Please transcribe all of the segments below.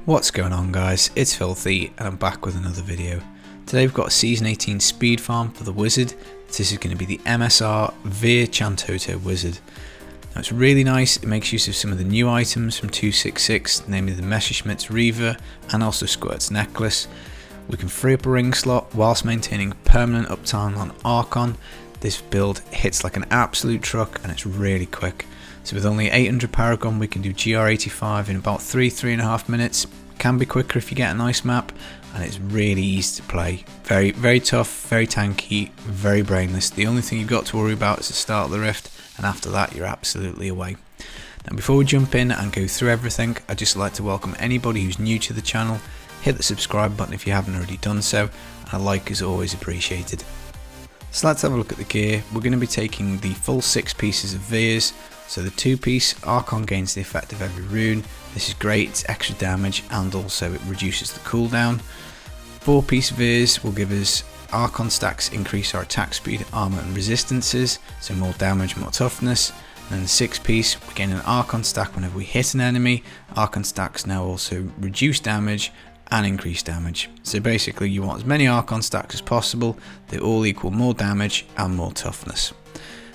What's going on guys, it's Filthy and I'm back with another video. Today we've got a Season 18 speed farm for the Wizard. This is going to be the MSR Vyrs Chantodo Wizard. Now it's really nice, it makes use of some of the new items from 266, namely the Messerschmitt's Reaver and also Squirt's Necklace. We can free up a ring slot whilst maintaining permanent uptime on Archon. This build hits like an absolute truck and it's really quick. So with only 800 Paragon we can do GR85 in about 3.5 minutes. Can be quicker if you get a nice map, and it's really easy to play. Very tough, very tanky, very brainless. The only thing you've got to worry about is the start of the rift, and after that you're absolutely away. Now before we jump in and go through everything, I'd just like to welcome anybody who's new to the channel. Hit the subscribe button if you haven't already done so, and a like is always appreciated. So let's have a look at the gear. We're going to be taking the full 6 pieces of Vyrs. So the 2-piece, Archon gains the effect of every rune. This is great, it's extra damage and also it reduces the cooldown. 4-piece Vyrs will give us Archon stacks, increase our attack speed, armor and resistances, so more damage, more toughness. And then the 6-piece, we gain an Archon stack whenever we hit an enemy. Archon stacks now also reduce damage and increase damage. So basically you want as many Archon stacks as possible, they all equal more damage and more toughness.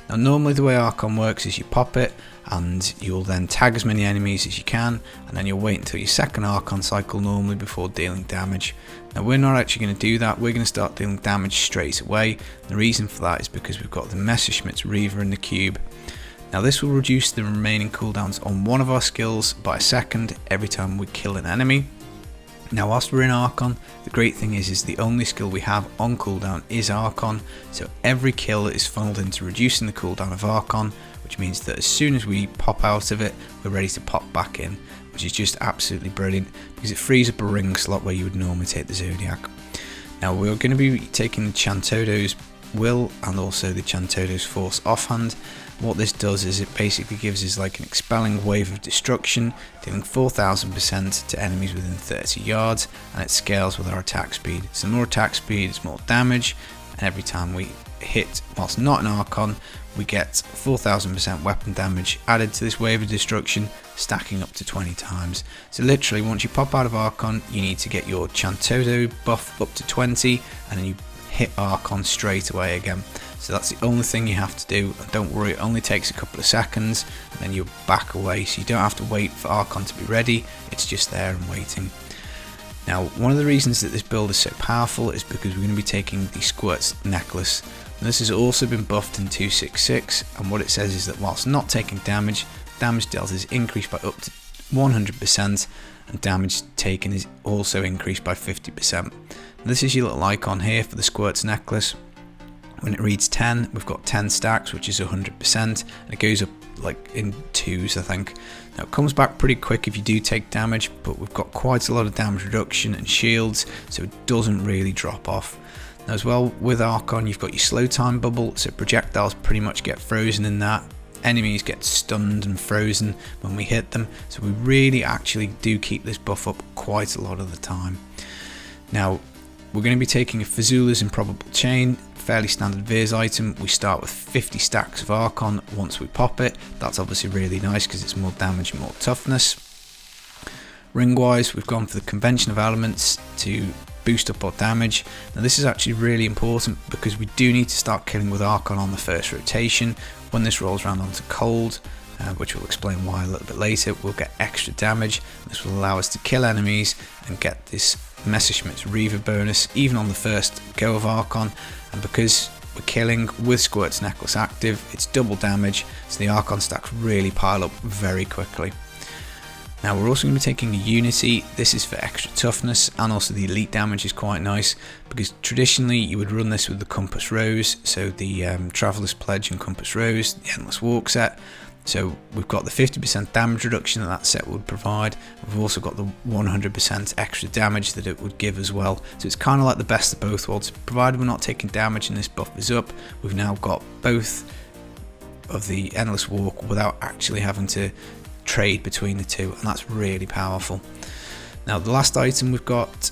Now normally the way Archon works is you pop it and you'll then tag as many enemies as you can, and then you'll wait until your second Archon cycle normally before dealing damage. Now we're not actually going to do that, we're going to start dealing damage straight away. The reason for that is because we've got the Messerschmitt's Reaver in the cube. Now this will reduce the remaining cooldowns on one of our skills by a second every time we kill an enemy. Now whilst we're in Archon, the great thing is the only skill we have on cooldown is Archon, so every kill is funneled into reducing the cooldown of Archon, which means that as soon as we pop out of it, we're ready to pop back in, which is just absolutely brilliant because it frees up a ring slot where you would normally take the Zodiac. Now we're going to be taking the Chantodo's Will and also the Chantodo's Force offhand. What this does is it basically gives us like an expelling wave of destruction, dealing 4000% to enemies within 30 yards, and it scales with our attack speed. So more attack speed is more damage, and every time we hit whilst not an Archon, we get 4000% weapon damage added to this wave of destruction, stacking up to 20 times. So literally once you pop out of Archon, you need to get your Chantodo buff up to 20, and then you hit Archon straight away again. So that's the only thing you have to do, and don't worry, it only takes a couple of seconds and then you're back away, so you don't have to wait for Archon to be ready, it's just there and waiting. Now one of the reasons that this build is so powerful is because we're going to be taking the Squirt's Necklace. Now, this has also been buffed in 266, and what it says is that whilst not taking damage, damage dealt is increased by up to 100%, and damage taken is also increased by 50%. Now, this is your little icon here for the Squirt's Necklace. When it reads 10, we've got 10 stacks, which is 100%, and it goes up like in 2s, I think. Now it comes back pretty quick if you do take damage, but we've got quite a lot of damage reduction and shields, so it doesn't really drop off. Now as well, with Archon, you've got your slow time bubble, so projectiles pretty much get frozen in that. Enemies get stunned and frozen when we hit them, so we really actually do keep this buff up quite a lot of the time. Now we're going to be taking a Fazula's Improbable Chain, fairly standard Vyrs item. We start with 50 stacks of Archon once we pop it. That's obviously really nice because it's more damage and more toughness. Ring wise, we've gone for the convention of elements to boost up our damage. Now this is actually really important because we do need to start killing with Archon on the first rotation. When this rolls around onto cold, which we'll explain why a little bit later, we'll get extra damage. This will allow us to kill enemies and get this Messerschmitt's Reaver bonus even on the first go of Archon, and because we're killing with Squirt's Necklace active, it's double damage, so the Archon stacks really pile up very quickly. Now we're also going to be taking a Unity. This is for extra toughness, and also the elite damage is quite nice because traditionally you would run this with the Compass Rose, so the Traveller's Pledge and Compass Rose, the Endless Walk set. So we've got the 50% damage reduction that set would provide. We've also got the 100% extra damage that it would give as well. So it's kind of like the best of both worlds. Provided we're not taking damage and this buff is up, we've now got both of the Endless Walk without actually having to trade between the two, and that's really powerful. Now the last item we've got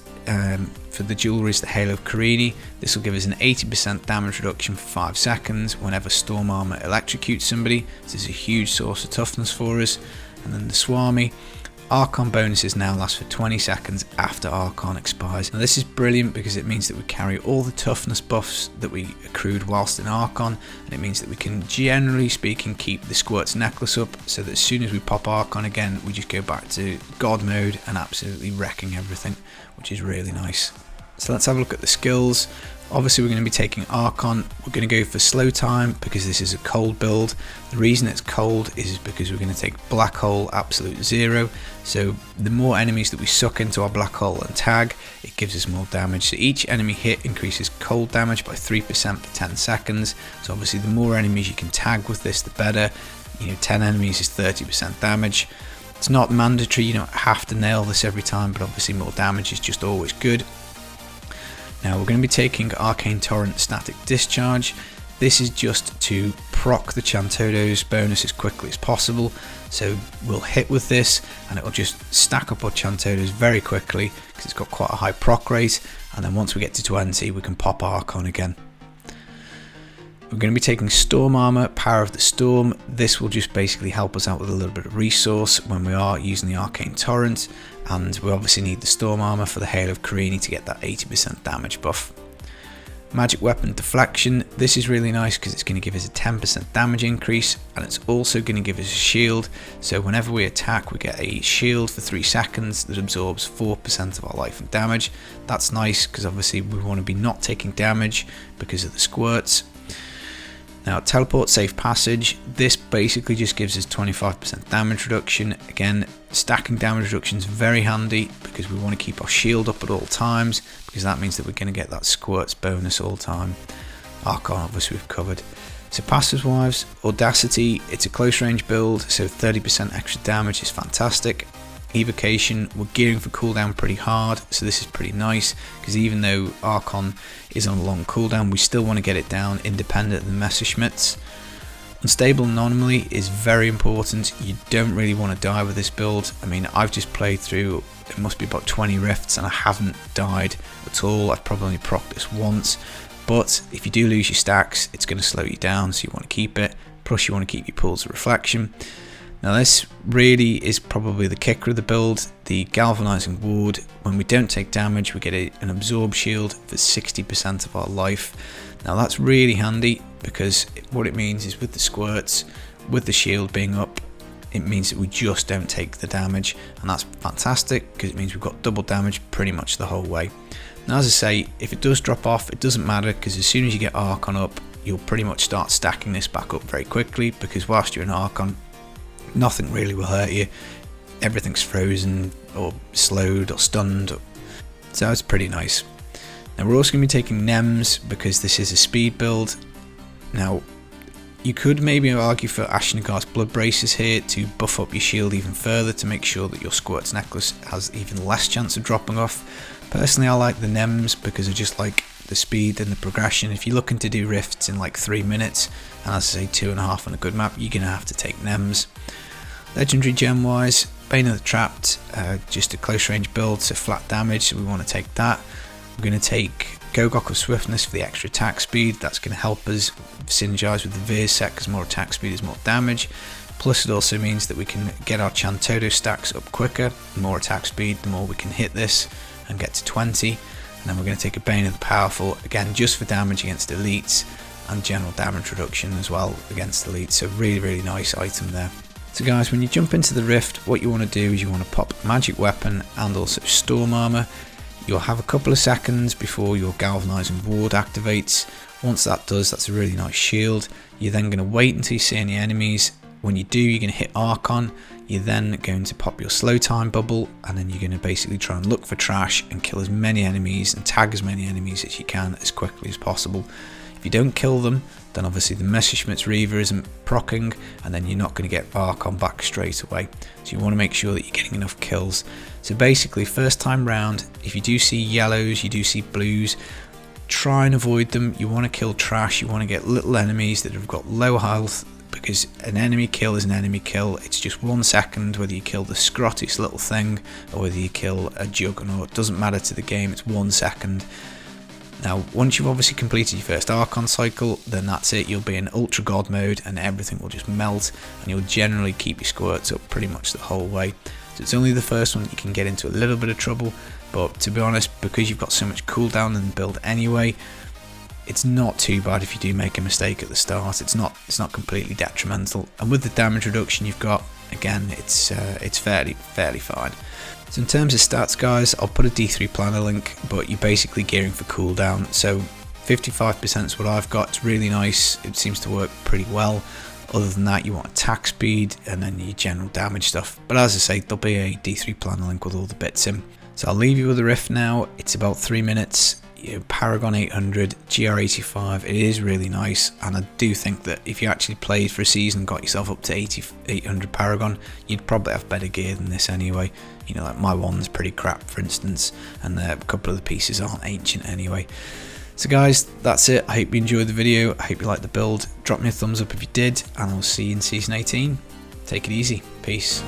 for the jewellery is the Halo of Carini. This will give us an 80% damage reduction for 5 seconds whenever Storm Armor electrocutes somebody. This is a huge source of toughness for us. And then the Swami, Archon bonuses now last for 20 seconds after Archon expires. Now this is brilliant because it means that we carry all the toughness buffs that we accrued whilst in Archon, and it means that we can, generally speaking, keep the Squirt's necklace up, so that as soon as we pop Archon again, we just go back to God mode and absolutely wrecking everything, which is really nice. So let's have a look at the skills. Obviously we're going to be taking Archon. We're going to go for slow time because this is a cold build. The reason it's cold is because we're going to take Black Hole Absolute Zero. So the more enemies that we suck into our Black Hole and tag, it gives us more damage. So each enemy hit increases cold damage by 3% for 10 seconds. So obviously the more enemies you can tag with this, the better. 10 enemies is 30% damage. It's not mandatory, you don't have to nail this every time, but obviously more damage is just always good. Now we're going to be taking Arcane Torrent Static Discharge. This is just to proc the Chantodo's bonus as quickly as possible. So we'll hit with this and it will just stack up our Chantodos very quickly because it's got quite a high proc rate, and then once we get to 20 we can pop Archon again. We're going to be taking Storm Armor, Power of the Storm. This will just basically help us out with a little bit of resource when we are using the Arcane Torrent, and we obviously need the Storm Armor for the Hail of Carini to get that 80% damage buff. Magic Weapon Deflection. This is really nice because it's going to give us a 10% damage increase, and it's also going to give us a shield. So whenever we attack we get a shield for 3 seconds that absorbs 4% of our life and damage. That's nice because obviously we want to be not taking damage because of the squirts. Now Teleport Safe Passage, this basically just gives us 25% damage reduction. Again, stacking damage reduction is very handy because we want to keep our shield up at all times, because that means that we're going to get that Squirts bonus all the time. Archon obviously we've covered. So passive wives, Audacity, it's a close range build, so 30% extra damage is fantastic. Evocation, we're gearing for cooldown pretty hard, so this is pretty nice because even though Archon is on a long cooldown, we still want to get it down independent of the Messerschmitts. Unstable Anomaly is very important. You don't really want to die with this build. I mean, I've just played through, it must be about 20 rifts and I haven't died at all. I've probably only procced this once, but if you do lose your stacks, it's going to slow you down, so you want to keep it. Plus you want to keep your pools of reflection. Now this really is probably the kicker of the build, the Galvanizing Ward. When we don't take damage we get an Absorb Shield for 60% of our life. Now that's really handy because what it means is with the squirts, with the shield being up, it means that we just don't take the damage, and that's fantastic because it means we've got double damage pretty much the whole way. Now as I say, if it does drop off it doesn't matter because as soon as you get Archon up you'll pretty much start stacking this back up very quickly, because whilst you're in Archon nothing really will hurt you. Everything's frozen or slowed or stunned, so it's pretty nice. Now we're also going to be taking Nems because this is a speed build. Now you could maybe argue for Ashnagar's Blood Braces here to buff up your shield even further to make sure that your Squirt's necklace has even less chance of dropping off. Personally I like the Nems because I just like the speed and the progression. If you're looking to do rifts in like 3 minutes, and as I say 2.5 on a good map, you're going to have to take Nems. Legendary gem wise, Bane of the Trapped, just a close range build, so flat damage, so we want to take that. We're going to take Gogok of Swiftness for the extra attack speed. That's going to help us synergize with the Vyrs set because more attack speed is more damage. Plus it also means that we can get our Chantodo stacks up quicker. The more attack speed, the more we can hit this and get to 20. And then we're going to take a Bane of the Powerful, again just for damage against elites and general damage reduction as well against elites. So really nice item there. So guys, when you jump into the rift, what you want to do is you want to pop Magic Weapon and also Storm Armor. You'll have a couple of seconds before your Galvanizing Ward activates. Once that does, that's a really nice shield. You're then going to wait until you see any enemies. When you do, you're going to hit Archon. You're then going to pop your slow time bubble, and then you're going to basically try and look for trash and kill as many enemies and tag as many enemies as you can as quickly as possible. If you don't kill them, then obviously the Messerschmitt's Reaver isn't proccing, and then you're not going to get Archon back straight away. So you want to make sure that you're getting enough kills. So basically, first time round, if you do see yellows, you do see blues, try and avoid them. You want to kill trash, you want to get little enemies that have got low health, because an enemy kill is an enemy kill. It's just 1 second whether you kill the scrottiest little thing or whether you kill a juggernaut. It doesn't matter to the game, it's 1 second. Now once you've obviously completed your first Archon cycle, then that's it, you'll be in Ultra God mode and everything will just melt, and you'll generally keep your squirts up pretty much the whole way. So it's only the first one you can get into a little bit of trouble, but to be honest, because you've got so much cooldown in the build anyway, it's not too bad if you do make a mistake at the start. It's not completely detrimental, and with the damage reduction you've got, again, it's fairly fine. So in terms of stats, guys, I'll put a D3 planner link, but you're basically gearing for cooldown. So 55% is what I've got. It's really nice. It seems to work pretty well. Other than that, you want attack speed and then your general damage stuff. But as I say, there'll be a D3 planner link with all the bits in. So I'll leave you with the riff now. It's about 3 minutes. Paragon 800, GR85, it is really nice, and I do think that if you actually played for a season and got yourself up to 800 Paragon, you'd probably have better gear than this anyway. You know, like my one's pretty crap, for instance, and a couple of the pieces aren't ancient anyway. So guys, that's it. I hope you enjoyed the video. I hope you liked the build. Drop me a thumbs up if you did, and I'll see you in Season 18. Take it easy. Peace.